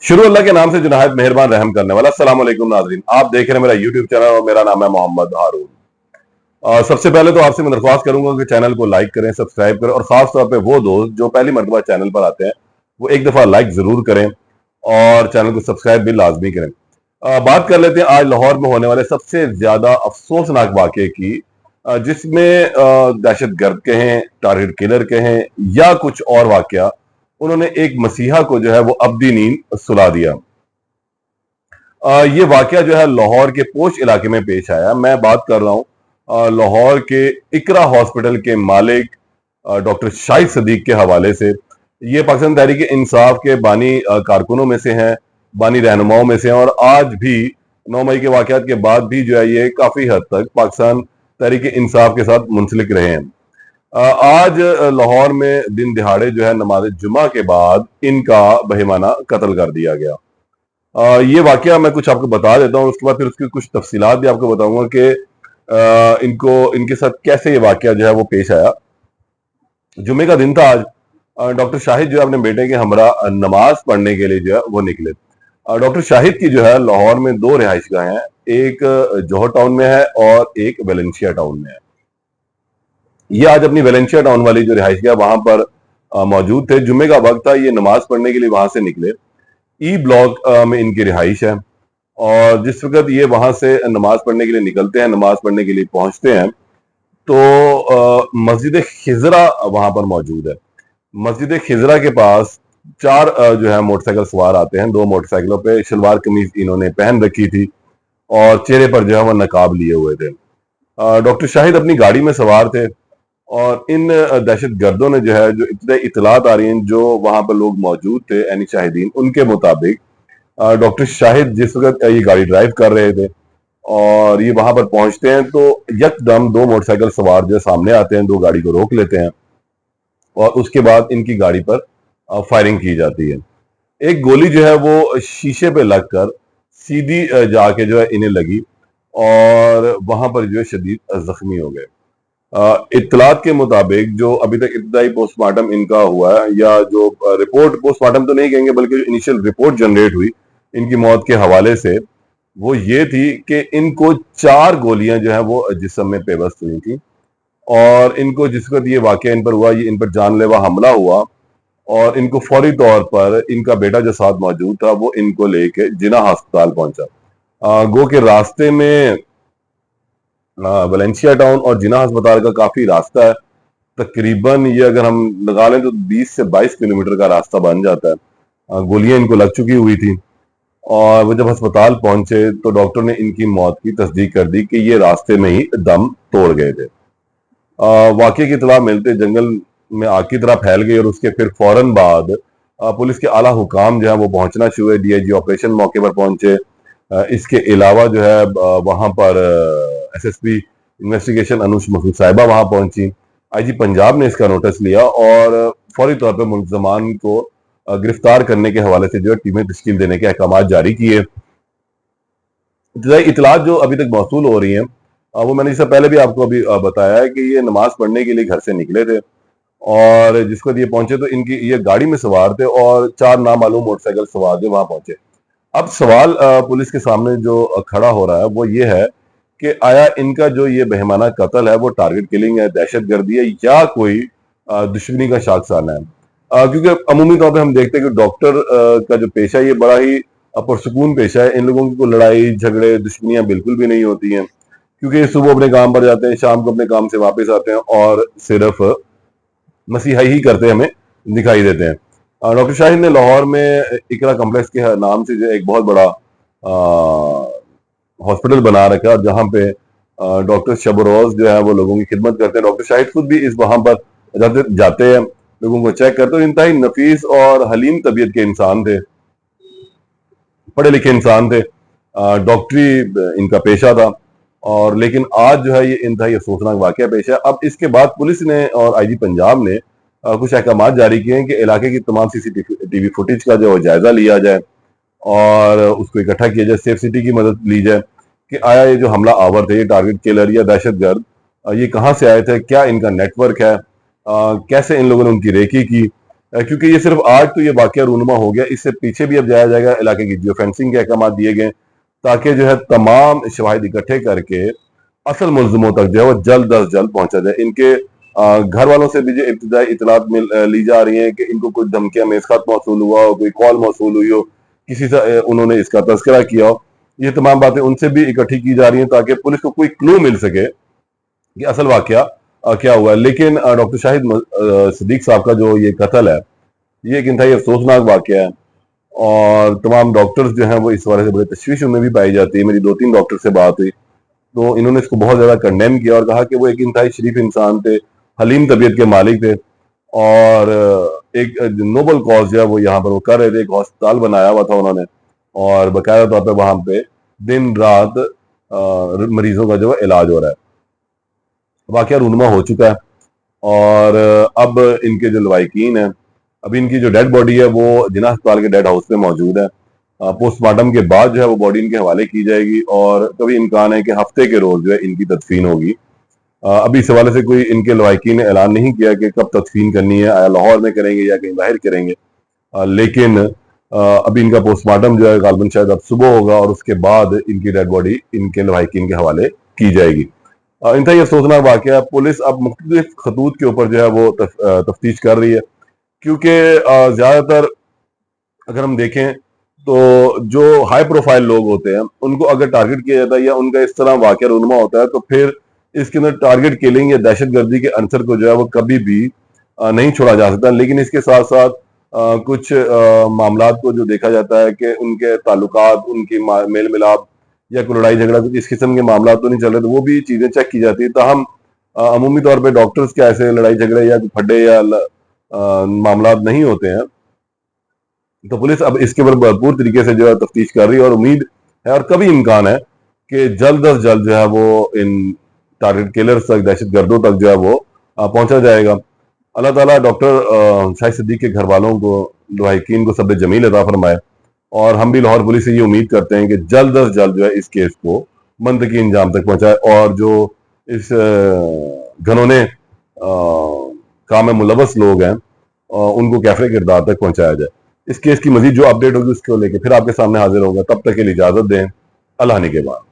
शुरू अल्लाह के नाम से जो नहायत मेहरबान रहम करने वाला। अस्सलाम वालेकुम नाज़रीन, आप देख रहे हैं मेरा यूट्यूब चैनल और मेरा नाम है मोहम्मद हारून। सबसे पहले तो आपसे मैं दरख्वास्त करूंगा कि चैनल को लाइक करें, सब्सक्राइब करें और खास तौर पे वो दोस्त जो पहली मरतबा चैनल पर आते हैं वो एक दफा लाइक जरूर करें और चैनल को सब्सक्राइब भी लाजमी करें। बात कर लेते हैं आज लाहौर में होने वाले सबसे ज्यादा अफसोसनाक वाकये की, जिसमें दहशत गर्द कहें, टारगेट किलर कहें या कुछ और वाकया, उन्होंने एक मसीहा को जो है वो अब्दी नींद सुला दिया। ये वाकया जो है लाहौर के पोश इलाके में पेश आया। मैं बात कर रहा हूँ लाहौर के इकरा हॉस्पिटल के मालिक डॉक्टर शाहिद सदीक के हवाले से। ये पाकिस्तान तहरीक इंसाफ के बानी कारकुनों में से हैं, बानी रहनुमाओं में से हैं और आज भी 9 मई के वाकयात के बाद भी जो है ये काफी हद तक पाकिस्तान तहरीक इंसाफ के साथ मुंसलिक रहे हैं। आज लाहौर में दिन दिहाड़े जो है नमाज जुमा के बाद इनका बहिमाना कत्ल कर दिया गया। ये वाकया मैं कुछ आपको बता देता हूँ, उसके बाद फिर उसकी कुछ तफसीलात भी आपको बताऊंगा कि इनको इनके साथ कैसे ये वाकया जो है वो पेश आया। जुमे का दिन था आज। डॉक्टर शाहिद जो है अपने बेटे के हमरा नमाज पढ़ने के लिए जो है वो निकले। डॉक्टर शाहिद की जो है लाहौर में 2 रिहाइशगाहें हैं, एक जौहर टाउन में है और एक वेलेंशिया टाउन में है। ये आज अपनी वेलेंशिया टाउन वाली जो रिहाइशगाह वहां पर मौजूद थे। जुमे का वक्त था, ये नमाज पढ़ने के लिए वहां से निकले। ई ब्लॉक में इनकी रिहाइश है और जिस वक्त ये वहां से नमाज पढ़ने के लिए निकलते हैं, नमाज पढ़ने के लिए पहुंचते हैं, तो मस्जिद खिजरा वहां पर मौजूद है। मस्जिद खिजरा के पास 4 जो है मोटरसाइकिल सवार आते हैं। 2 मोटरसाइकिलों पे शलवार कमीज इन्होंने पहन रखी थी और चेहरे पर जो है वो नकाब लिए हुए थे। डॉक्टर शाहिद अपनी गाड़ी में सवार थे और इन दहशत गर्दों ने जो है, जो इब्तदाई इतलात आ रही हैं, जो वहां पर लोग मौजूद थे यानी शाहिदीन, उनके मुताबिक डॉक्टर शाहिद जिस वक्त ये गाड़ी ड्राइव कर रहे थे और ये वहां पर पहुंचते हैं तो यकदम 2 मोटरसाइकिल सवार जो सामने आते हैं, 2 गाड़ी को रोक लेते हैं और उसके बाद इनकी गाड़ी पर फायरिंग की जाती है। एक गोली जो है वो शीशे पे लगकर सीधी जाके जो है इन्हें लगी और वहां पर जो है शदीद जख्मी हो गए। इत्तलात के मुताबिक जो अभी तक इब्तदाई पोस्टमार्टम इनका हुआ है, या जो रिपोर्ट, पोस्टमार्टम तो नहीं कहेंगे बल्कि जो इनिशियल रिपोर्ट जनरेट हुई इनकी मौत के हवाले से, वो ये थी कि इनको 4 गोलियां जो है वो जिस्म में पेवस्त हुई थी और इनको जिस वक्त ये वाकया इन पर हुआ, ये इन पर जानलेवा हमला हुआ और इनको फौरी तौर पर इनका बेटा जो साथ मौजूद था वो इनको लेके जिन्ना अस्पताल पहुंचा। गो के रास्ते में वलेंशिया टाउन और जिन्ना अस्पताल का काफी रास्ता है। तकरीबन ये अगर हम लगा लें तो 20 से 22 किलोमीटर का रास्ता बन जाता है। गोलियां इनको लग चुकी हुई थी और वो जब अस्पताल पहुंचे तो डॉक्टर ने इनकी मौत की तस्दीक कर दी कि ये रास्ते में ही दम तोड़ गए थे। वाकये की इतला मिलते जंगल में आग की तरह फैल गई और उसके फिर फौरन बाद पुलिस के आला हुकाम जो है वो पहुंचना शुरू हुए। डीआईजी ऑपरेशन मौके पर पहुंचे। इसके अलावा जो है वहां पर एसएसपी इन्वेस्टिगेशन अनुष मसूद साहिबा वहां पहुंची। आईजी पंजाब ने इसका नोटिस लिया और फौरी तौर पर मुल्ज़मान को गिरफ्तार करने के हवाले से जो है टीमें तश्कील देने के अहकाम जारी किए। इतलात जो अभी तक मौसूल हो रही हैं वो मैंने इससे पहले भी आपको अभी बताया है कि ये नमाज पढ़ने के लिए घर से निकले थे और जिसको ये पहुंचे तो इनकी ये गाड़ी में सवार थे और 4 नामालूम मोटरसाइकिल सवार जो वहां पहुंचे। अब सवाल पुलिस के सामने जो खड़ा हो रहा है वो ये है कि आया इनका जो ये बेहमाना कत्ल है वो टारगेट किलिंग है, दहशत गर्दी है या कोई दुश्मनी का शाखसाना है। क्योंकि अमूमी तौर पे हम देखते हैं कि डॉक्टर का जो पेशा है ये बड़ा ही पुरसुकून पेशा है। इन लोगों की कोई लड़ाई झगड़े दुश्मनियां बिल्कुल भी नहीं होती हैं, क्योंकि सुबह अपने काम पर जाते हैं, शाम को अपने काम से वापस आते हैं और सिर्फ मसीहा ही करते हमें दिखाई देते हैं। डॉक्टर शाहिद ने लाहौर में इकरा कम्प्लेक्स के नाम से जो एक बहुत बड़ा हॉस्पिटल बना रखा है जहां पे डॉक्टर शब रोज जो है वो लोगों की खिदमत करते हैं। डॉक्टर शाहिद खुद भी इस वहां पर जाते हैं, लोगों को चेक करते हैं। इंतहाई नफीस और हलीम तबीयत के इंसान थे, पढ़े लिखे इंसान थे, डॉक्टरी इनका पेशा था और लेकिन आज जो है ये इंतहाई अफसोसनाक वाकया पेश है। अब इसके बाद पुलिस ने और आईजी पंजाब ने कुछ अहकाम जारी किए हैं कि इलाके की तमाम सीसीटीवी फुटेज का जो जायजा लिया जाए और उसको इकट्ठा किया जाए, सेफ सिटी की मदद ली जाए कि आया ये जो हमला आवर थे, ये टारगेट किलर या दहशतगर्द, ये कहाँ से आए थे, क्या इनका नेटवर्क है, कैसे इन लोगों ने उनकी रेकी की क्योंकि ये सिर्फ आज तो ये वाकया रूनुमा हो गया, इससे पीछे भी अब जाया जाएगा, इलाके की जियो फेंसिंग के अहकाम दिए गए ताकि जो है तमाम शवाहिद इकट्ठे करके असल मुल्जिमों तक जो है वो जल्द अज जल्द पहुंचा जाए। इनके घर वालों से भी जो इब्तिदाई इतलात ली जा रही है कि इनको कोई धमकियां मेज़-खत मौसूल हुआ हो, कोई कॉल मौसूल हुई हो, किसी से उन्होंने इसका तज़किरा किया हो। ये तमाम बातें उनसे भी इकट्ठी की जा रही हैं ताकि पुलिस को कोई क्लू मिल सके कि असल वाकया क्या हुआ है। लेकिन डॉक्टर शाहिद सिद्दीक साहब का जो ये कत्ल है, ये एक इंतहाई अफसोसनाक वाकया है और तमाम डॉक्टर्स जो हैं वो इस हवाले से बड़े तशवीश में भी पाई जाती है। मेरी 2-3 डॉक्टर से बात हुई तो इन्होंने इसको बहुत ज्यादा कंडेम किया और कहा कि वो एक इंतहाई शरीफ इंसान थे, हलीम तबीयत के मालिक थे और एक नोबल कॉज जो है वो यहाँ पर वो कर रहे थे। एक अस्पताल बनाया हुआ था उन्होंने और बाकायदा तौर पर वहां पे दिन रात मरीजों का जो है इलाज हो रहा है। वाकया रूनुमा हो चुका है और अब इनके जो लवाहिकीन हैं, अभी इनकी जो डेड बॉडी है वो जिना अस्पताल के डेड हाउस में मौजूद है। पोस्टमार्टम के बाद जो है वो बॉडी इनके हवाले की जाएगी और कभी इम्कान है कि हफ्ते के रोज जो है इनकी तदफीन होगी। अभी इस हवाले से कोई इनके लवाहिकीन ने ऐलान नहीं किया कि कब तदफीन करनी है, आया लाहौर में करेंगे या कहीं बाहर करेंगे। लेकिन अभी इनका पोस्टमार्टम जो है गालबन शायद अब सुबह होगा और उसके बाद इनकी डेड बॉडी इनके लवाहिकीन के हवाले की जाएगी। इंतहाई अफसोसनाक वाकया, पुलिस अब मुख्तलिफ खतूत के ऊपर जो है वो तफ्तीश कर रही है क्योंकि ज्यादातर अगर हम देखें तो जो हाई प्रोफाइल लोग होते हैं उनको अगर टारगेट किया जाता है या उनका इस तरह वाकया रूनुमा होता है तो फिर इसके अंदर टारगेट किलिंग या दहशतगर्दी के अंसर को जो है वो कभी भी नहीं छोड़ा जा सकता। लेकिन इसके साथ साथ कुछ मामलात को जो देखा जाता है कि उनके ताल्लुकात, उनकी मेल मिलाप या कोई लड़ाई झगड़ा कुछ इस किस्म के मामला तो नहीं चल रहे, तो वो भी चीजें चेक की जाती है। ताहम अमूमी तौर पर डॉक्टर्स के ऐसे लड़ाई झगड़े या फड्डे या मामला नहीं होते हैं, तो पुलिस अब इसके ऊपर भरपूर तरीके से जो है तफ्तीश कर रही है और उम्मीद है और कभी इम्कान है कि जल्द अज जल्द जो है वो इन टारगेट किलर्स तक, दहशतगर्दों तक जो है वो पहुंचा जाएगा। अल्लाह ताला डॉक्टर शाहिद सिद्दीक के घर वालों को, लवाहिकीन को सब्र जमील अता फरमाए और हम भी लाहौर पुलिस से ये उम्मीद करते हैं कि जल्द अज जल्द जो है इस केस को मंतकी इंजाम तक पहुंचाए और जो इस घनौने काम में मुलवस लोग हैं उनको कैफरे किरदार तक पहुंचाया जाए। इस केस की मजीद जो अपडेट होगी उसको लेके फिर आपके सामने हाजिर होगा। तब तक के लिए इजाजत दें। अल्लाह निगहबान।